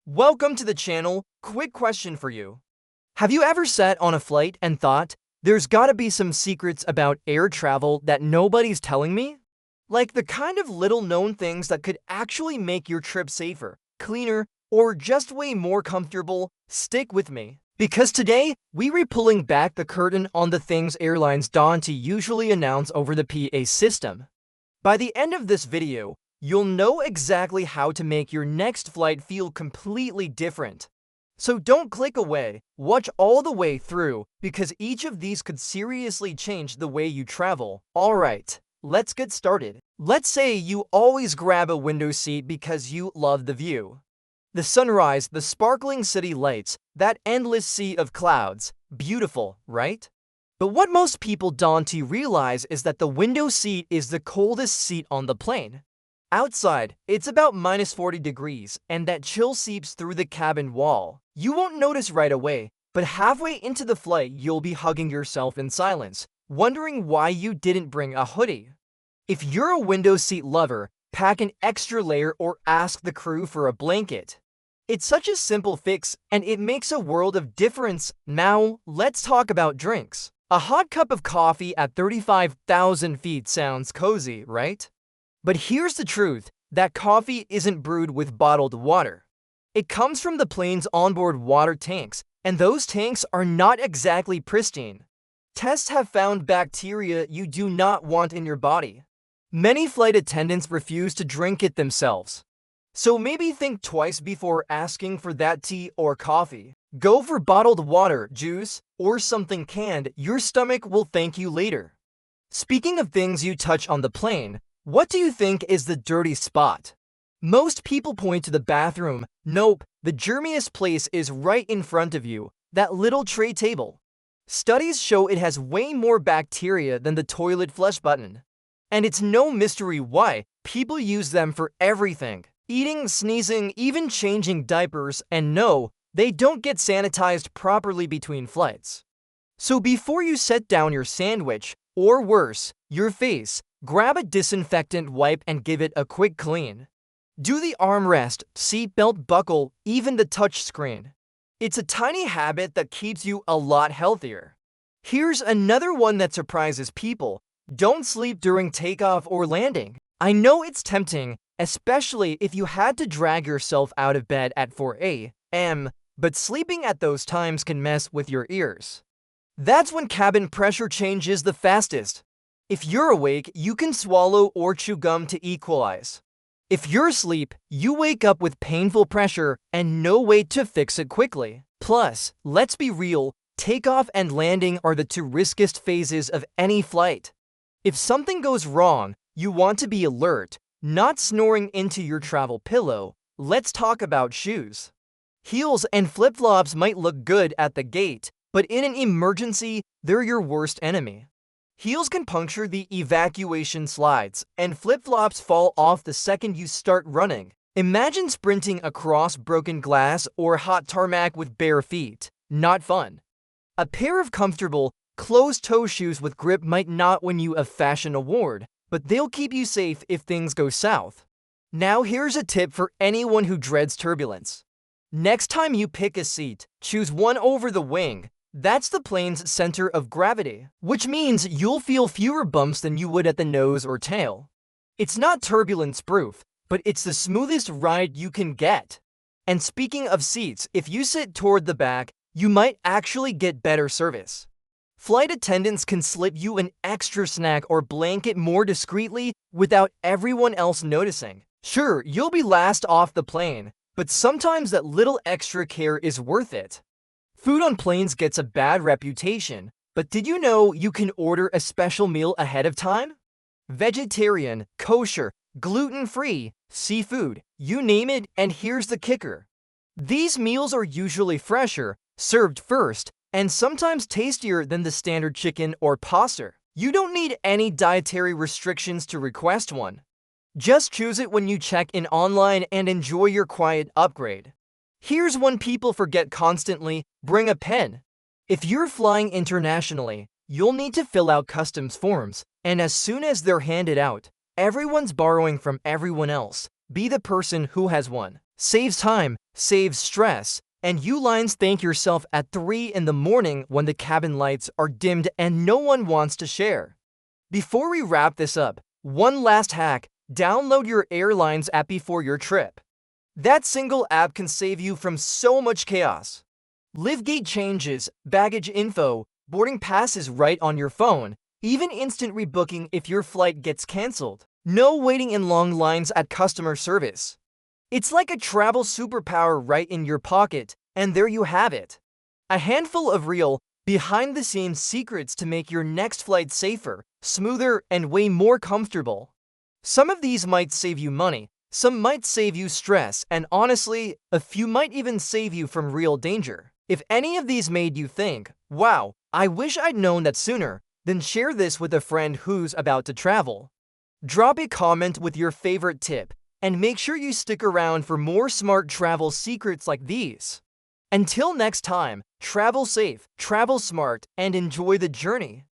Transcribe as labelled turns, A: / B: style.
A: Welcome to the channel. Quick question for you. Have you ever sat on a flight and thought, there's gotta be some secrets about air travel that nobody's telling me? Like the kind of little known things that could actually make your trip safer, cleaner, or just way more comfortable? Stick with me. Because today, we're pulling back the curtain on the things airlines don't usually announce over the PA system. By the end of this video, you'll know exactly how to make your next flight feel completely different. So don't click away, watch all the way through, because each of these could seriously change the way you travel. Alright, let's get started. Let's say you always grab a window seat because you love the view. The sunrise, the sparkling city lights, that endless sea of clouds. Beautiful, right? But what most people don't realize is that the window seat is the coldest seat on the plane. Outside, it's about minus 40 degrees, and that chill seeps through the cabin wall. You won't notice right away, but halfway into the flight, you'll be hugging yourself in silence, wondering why you didn't bring a hoodie. If you're a window seat lover, pack an extra layer or ask the crew for a blanket. It's such a simple fix, and it makes a world of difference. Now, let's talk about drinks. A hot cup of coffee at 35,000 feet sounds cozy, right? But here's the truth, that coffee isn't brewed with bottled water. It comes from the plane's onboard water tanks, and those tanks are not exactly pristine. Tests have found bacteria you do not want in your body. Many flight attendants refuse to drink it themselves. So maybe think twice before asking for that tea or coffee. Go for bottled water, juice, or something canned. Your stomach will thank you later. Speaking of things you touch on the plane, what do you think is the dirty spot? Most people point to the bathroom. Nope, the germiest place is right in front of you, that little tray table. Studies show it has way more bacteria than the toilet flush button. And it's no mystery why. People use them for everything. Eating, sneezing, even changing diapers, and no, they don't get sanitized properly between flights. So before you set down your sandwich, or worse, your face, grab a disinfectant wipe and give it a quick clean. Do the armrest, seatbelt buckle, even the touch screen. It's a tiny habit that keeps you a lot healthier. Here's another one that surprises people. Don't sleep during takeoff or landing. I know it's tempting, especially if you had to drag yourself out of bed at 4 a.m., but sleeping at those times can mess with your ears. That's when cabin pressure changes the fastest. If you're awake, you can swallow or chew gum to equalize. If you're asleep, you wake up with painful pressure and no way to fix it quickly. Plus, let's be real, takeoff and landing are the two riskiest phases of any flight. If something goes wrong, you want to be alert, not snoring into your travel pillow. Let's talk about shoes. Heels and flip-flops might look good at the gate, but in an emergency, they're your worst enemy. Heels can puncture the evacuation slides, and flip-flops fall off the second you start running. Imagine sprinting across broken glass or hot tarmac with bare feet. Not fun. A pair of comfortable, closed-toe shoes with grip might not win you a fashion award, but they'll keep you safe if things go south. Now here's a tip for anyone who dreads turbulence. Next time you pick a seat, choose one over the wing. That's the plane's center of gravity, which means you'll feel fewer bumps than you would at the nose or tail. It's not turbulence-proof, but it's the smoothest ride you can get. And speaking of seats, if you sit toward the back, you might actually get better service. Flight attendants can slip you an extra snack or blanket more discreetly without everyone else noticing. Sure, you'll be last off the plane, but sometimes that little extra care is worth it. Food on planes gets a bad reputation, but did you know you can order a special meal ahead of time? Vegetarian, kosher, gluten-free, seafood, you name it, and here's the kicker. These meals are usually fresher, served first, and sometimes tastier than the standard chicken or pasta. You don't need any dietary restrictions to request one. Just choose it when you check in online and enjoy your quiet upgrade. Here's one people forget constantly: bring a pen. If you're flying internationally, you'll need to fill out customs forms, and as soon as they're handed out, everyone's borrowing from everyone else. Be the person who has one. Saves time, saves stress, and you lines thank yourself at 3 in the morning when the cabin lights are dimmed and no one wants to share. Before we wrap this up, one last hack: download your Airlines app before your trip. That single app can save you from so much chaos. Live gate changes, baggage info, boarding passes right on your phone, even instant rebooking if your flight gets canceled. No waiting in long lines at customer service. It's like a travel superpower right in your pocket, and there you have it. A handful of real, behind-the-scenes secrets to make your next flight safer, smoother, and way more comfortable. Some of these might save you money, some might save you stress, and honestly, a few might even save you from real danger. If any of these made you think, wow, I wish I'd known that sooner, then share this with a friend who's about to travel. Drop a comment with your favorite tip, and make sure you stick around for more smart travel secrets like these. Until next time, travel safe, travel smart, and enjoy the journey.